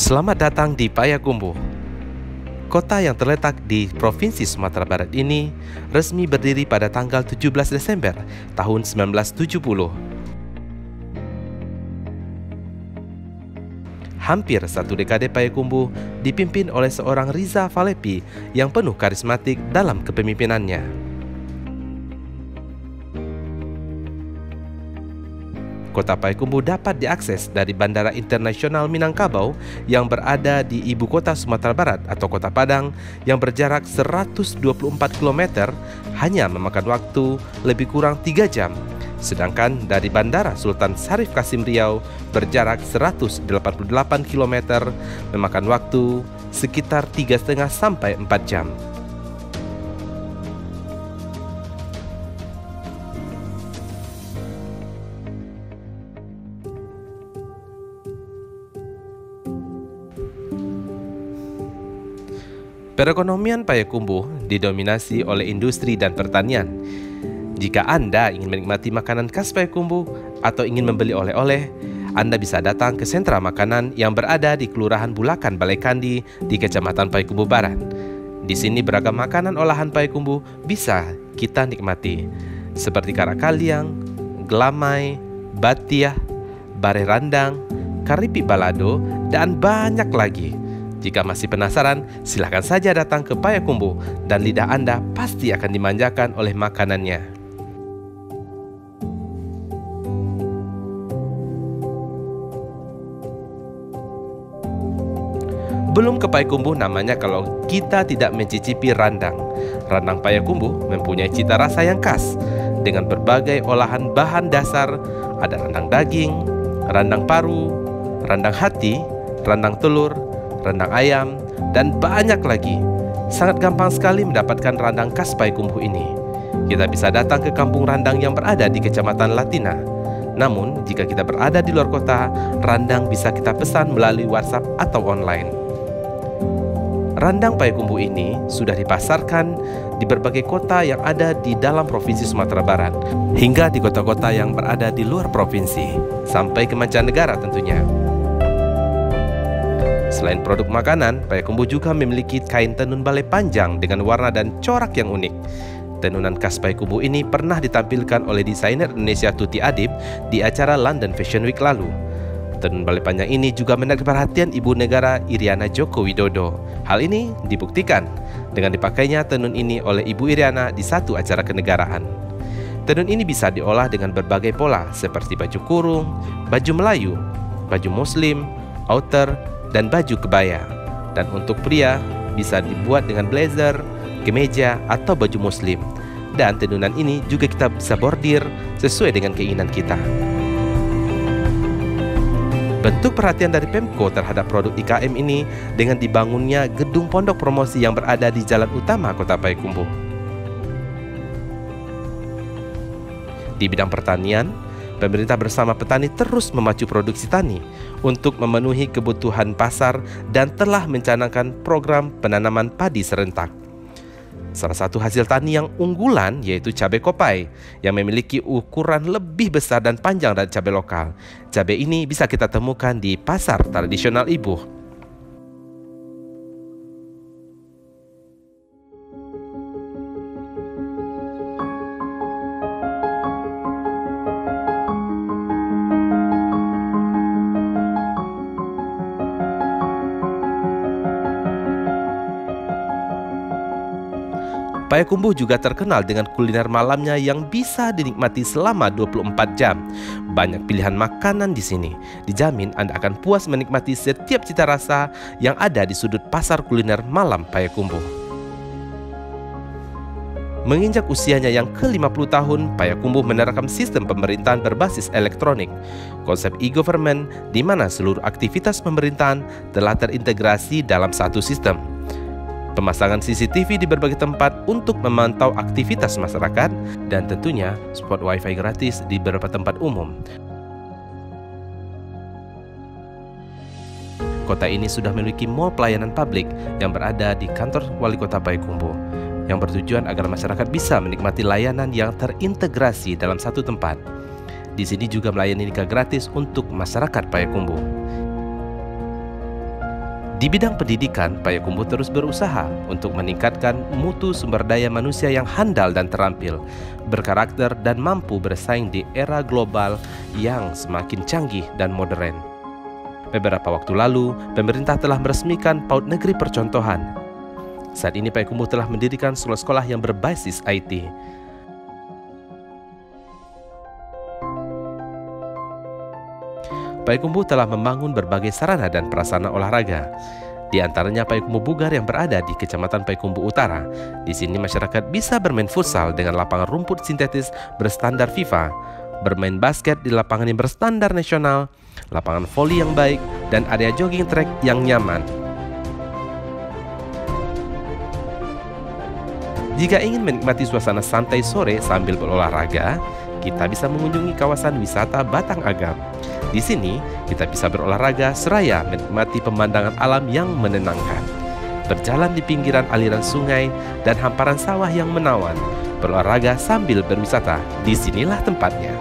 Selamat datang di Payakumbuh. Kota yang terletak di Provinsi Sumatera Barat ini resmi berdiri pada tanggal 17 Desember tahun 1970. Hampir satu dekade Payakumbuh dipimpin oleh seorang Riza Falepi yang penuh karismatik dalam kepemimpinannya. Kota Payakumbuh dapat diakses dari Bandara Internasional Minangkabau yang berada di ibu kota Sumatera Barat atau Kota Padang yang berjarak 124 km hanya memakan waktu lebih kurang 3 jam. Sedangkan dari Bandara Sultan Syarif Kasim Riau berjarak 188 km memakan waktu sekitar 3,5 sampai 4 jam. Perekonomian Payakumbuh didominasi oleh industri dan pertanian. Jika Anda ingin menikmati makanan khas Payakumbuh atau ingin membeli oleh-oleh, Anda bisa datang ke sentra makanan yang berada di Kelurahan Bulakan, Balai Kandi di Kecamatan Payakumbuh Barat. Di sini beragam makanan olahan Payakumbuh bisa kita nikmati, seperti kara kaliang, gelamai, batiah, bare randang, karipi balado, dan banyak lagi. Jika masih penasaran, silakan saja datang ke Payakumbuh dan lidah Anda pasti akan dimanjakan oleh makanannya. Belum ke Payakumbuh namanya kalau kita tidak mencicipi randang. Randang Payakumbuh mempunyai cita rasa yang khas dengan berbagai olahan bahan dasar. Ada randang daging, randang paru, randang hati, randang telur, rendang ayam, dan banyak lagi. Sangat gampang sekali mendapatkan randang khas Payakumbuh ini. Kita bisa datang ke kampung randang yang berada di Kecamatan Latina. Namun, jika kita berada di luar kota, randang bisa kita pesan melalui WhatsApp atau online. Randang Payakumbuh ini sudah dipasarkan di berbagai kota yang ada di dalam Provinsi Sumatera Barat, hingga di kota-kota yang berada di luar provinsi, sampai ke mancanegara tentunya. Selain produk makanan, Payakumbuh juga memiliki kain tenun balai panjang dengan warna dan corak yang unik. Tenunan khas Payakumbuh ini pernah ditampilkan oleh desainer Indonesia Tuti Adib di acara London Fashion Week lalu. Tenun balai panjang ini juga menarik perhatian Ibu Negara Iriana Joko Widodo. Hal ini dibuktikan dengan dipakainya tenun ini oleh Ibu Iriana di satu acara kenegaraan. Tenun ini bisa diolah dengan berbagai pola seperti baju kurung, baju Melayu, baju Muslim, outer, dan baju kebaya. Dan untuk pria bisa dibuat dengan blazer, kemeja, atau baju muslim. Dan tenunan ini juga kita bisa bordir sesuai dengan keinginan kita. Bentuk perhatian dari Pemko terhadap produk IKM ini dengan dibangunnya gedung pondok promosi yang berada di jalan utama Kota Payakumbuh. Di bidang pertanian, pemerintah bersama petani terus memacu produksi tani untuk memenuhi kebutuhan pasar dan telah mencanangkan program penanaman padi serentak. Salah satu hasil tani yang unggulan yaitu cabai kopai yang memiliki ukuran lebih besar dan panjang dari cabai lokal. Cabai ini bisa kita temukan di pasar tradisional Ibuh. Payakumbuh juga terkenal dengan kuliner malamnya yang bisa dinikmati selama 24 jam. Banyak pilihan makanan di sini. Dijamin Anda akan puas menikmati setiap cita rasa yang ada di sudut pasar kuliner malam Payakumbuh. Menginjak usianya yang ke-50 tahun, Payakumbuh menerapkan sistem pemerintahan berbasis elektronik. Konsep e-government di mana seluruh aktivitas pemerintahan telah terintegrasi dalam satu sistem. Pemasangan CCTV di berbagai tempat untuk memantau aktivitas masyarakat, dan tentunya spot wifi gratis di beberapa tempat umum. Kota ini sudah memiliki mall pelayanan publik yang berada di kantor Wali Kota Payakumbuh, yang bertujuan agar masyarakat bisa menikmati layanan yang terintegrasi dalam satu tempat. Di sini juga melayani nikah gratis untuk masyarakat Payakumbuh. Di bidang pendidikan, Payakumbuh terus berusaha untuk meningkatkan mutu sumber daya manusia yang handal dan terampil, berkarakter dan mampu bersaing di era global yang semakin canggih dan modern. Beberapa waktu lalu, pemerintah telah meresmikan PAUD Negeri Percontohan. Saat ini Payakumbuh telah mendirikan sekolah-sekolah yang berbasis IT. Payakumbuh telah membangun berbagai sarana dan prasarana olahraga. Di antaranya Payakumbuh Bugar yang berada di Kecamatan Payakumbuh Utara. Di sini masyarakat bisa bermain futsal dengan lapangan rumput sintetis berstandar FIFA, bermain basket di lapangan yang berstandar nasional, lapangan voli yang baik, dan area jogging track yang nyaman. Jika ingin menikmati suasana santai sore sambil berolahraga, kita bisa mengunjungi kawasan wisata Batang Agam. Di sini, kita bisa berolahraga seraya menikmati pemandangan alam yang menenangkan. Berjalan di pinggiran aliran sungai dan hamparan sawah yang menawan. Berolahraga sambil berwisata, disinilah tempatnya.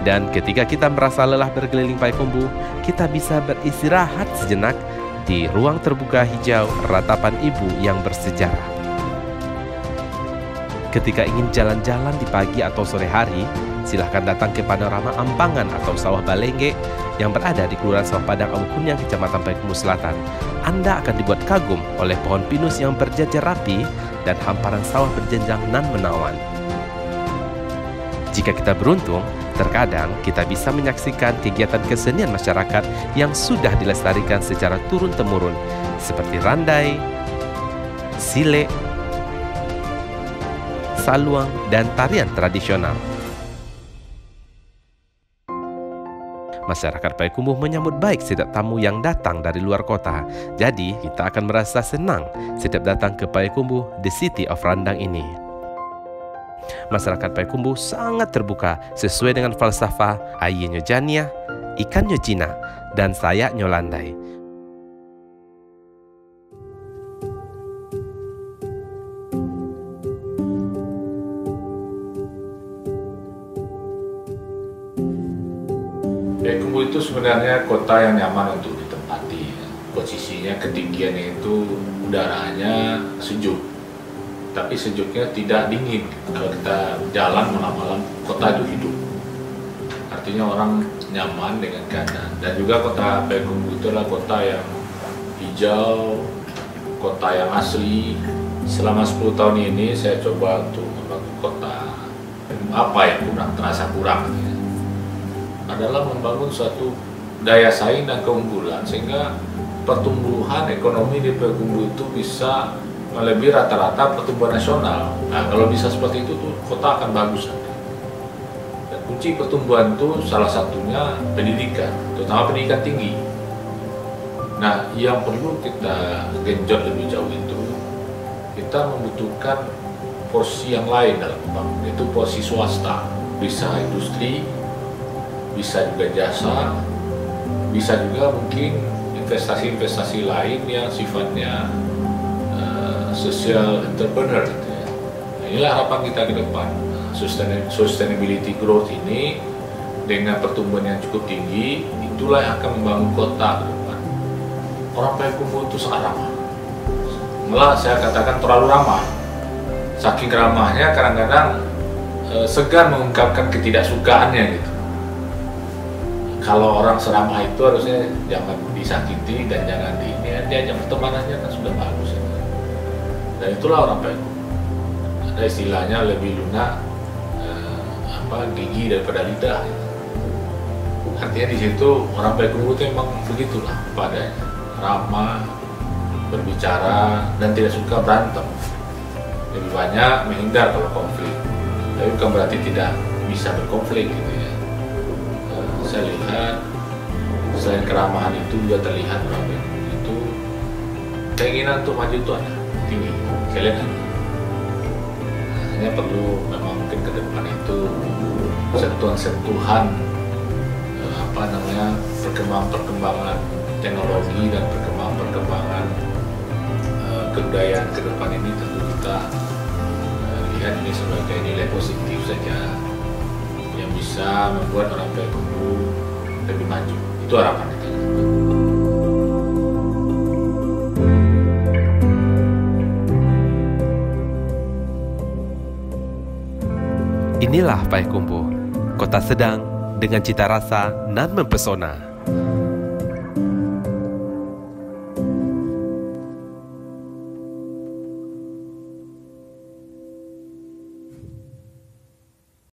Dan ketika kita merasa lelah berkeliling Payakumbuh, kita bisa beristirahat sejenak di ruang terbuka hijau ratapan ibu yang bersejarah. Ketika ingin jalan-jalan di pagi atau sore hari, silahkan datang ke Panorama Ampangan atau Sawah Balengge yang berada di Kelurahan Sawah Padang Abu Kunyang, Kecamatan Payakumbuh Selatan. Anda akan dibuat kagum oleh pohon pinus yang berjajar rapi dan hamparan sawah berjenjang nan menawan. Jika kita beruntung, terkadang kita bisa menyaksikan kegiatan kesenian masyarakat yang sudah dilestarikan secara turun-temurun, seperti randai, silek, saluang, dan tarian tradisional. Masyarakat Payakumbuh menyambut baik setiap tamu yang datang dari luar kota. Jadi, kita akan merasa senang setiap datang ke Payakumbuh, the city of Randang ini. Masyarakat Payakumbuh sangat terbuka sesuai dengan falsafah Ayenyo Jania, Ikanyo Cina, dan Sayaknyo Landai. Payakumbuh itu sebenarnya kota yang nyaman untuk ditempati. Posisinya, ketinggiannya itu udaranya sejuk, tapi sejuknya tidak dingin. Kalau kita jalan malam-malam, kota itu hidup. Artinya orang nyaman dengan keadaan. Dan juga kota Payakumbuh itu adalah kota yang hijau, kota yang asli. Selama 10 tahun ini saya coba untuk membangun kota. Apa yang terasa kurang adalah membangun suatu daya saing dan keunggulan sehingga pertumbuhan ekonomi di Payakumbuh itu bisa melebihi rata-rata pertumbuhan nasional. Nah, kalau bisa seperti itu tuh kota akan bagus. Dan kunci pertumbuhan itu salah satunya pendidikan, terutama pendidikan tinggi. Nah, yang perlu kita genjot lebih jauh itu kita membutuhkan posisi yang lain dalam membangun, yaitu posisi swasta, bisa industri, bisa juga jasa, bisa juga mungkin investasi-investasi lain yang sifatnya social entrepreneur gitu ya. Nah, inilah harapan kita ke depan. Sustainability growth ini dengan pertumbuhan yang cukup tinggi, itulah yang akan membangun kota ke depan. Orang Payakumbuh itu sangat ramah. Malah saya katakan terlalu ramah. Saking ramahnya kadang-kadang segan mengungkapkan ketidaksukaannya gitu. Kalau orang seramah itu harusnya jangan disakiti dan jangan diajak pertemanannya kan sudah bagus ya. Dan itulah orang Payakumbuh. Ada istilahnya lebih lunak gigi daripada lidah. Gitu. Artinya di situ orang Payakumbuh itu memang begitulah padanya, ramah, berbicara dan tidak suka berantem. Lebih banyak menghindar kalau konflik. Tapi bukan berarti tidak bisa berkonflik gitu ya. Saya lihat selain keramahan itu juga terlihat orang Payakumbuh itu keinginan untuk maju itu ada tinggi. Saya lihat hanya perlu memang mungkin ke depan itu sentuhan-sentuhan perkembangan teknologi dan perkembangan kebudayaan ke depan ini tentu kita lihat ini sebagai nilai positif saja yang bisa membuat orang Payakumbuh lebih maju. Itu harapan kita. Inilah Payakumbuh, kota sedang dengan cita rasa nan mempesona.